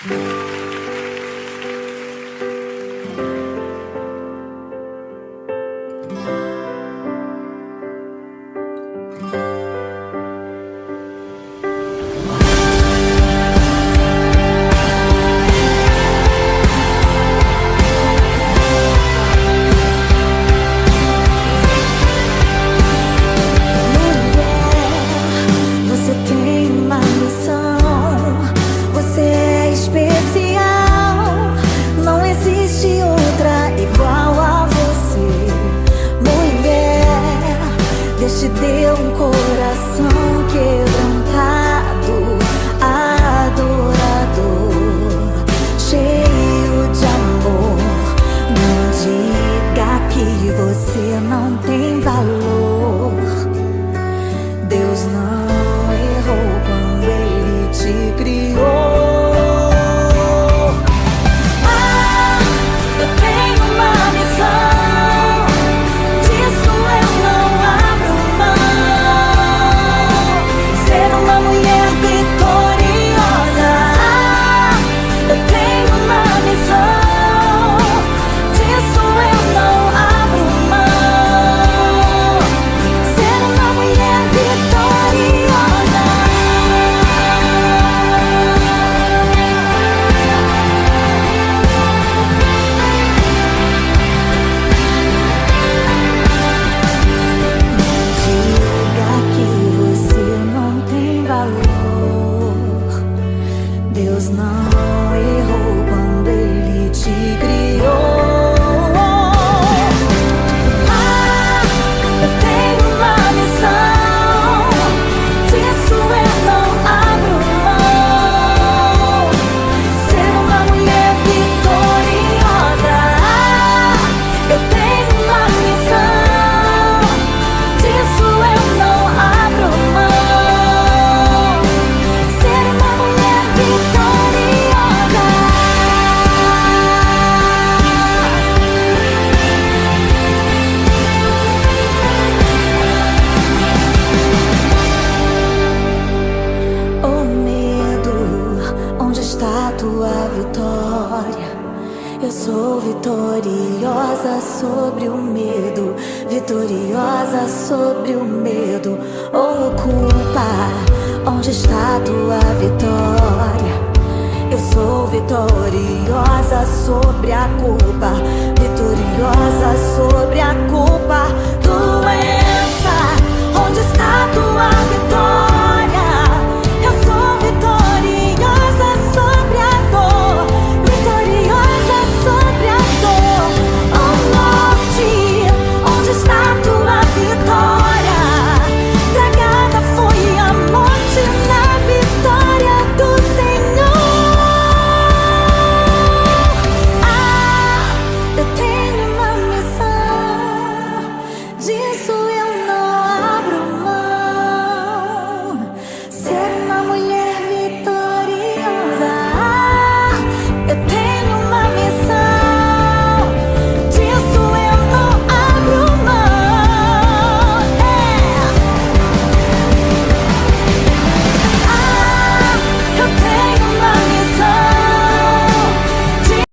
Deus te deu um coração quebrantado, adorador, cheio de amor. Não diga que você não tem valor. Deus não errou quando Ele te criou. Deus não errou quando Ele te criou. Eu tenho uma missão, disso eu não abro mão. Ser uma mulher vitoriosa. Eu tenho uma missão, disso eu não abro mão. Ser uma mulher vitoriosa. Tua vitória, eu sou vitoriosa sobre o medo, vitoriosa sobre o medo. Oh, culpa, onde está tua vitória? Eu sou vitoriosa sobre a culpa, vitoriosa sobre a culpa. Doença, onde está tua vitória?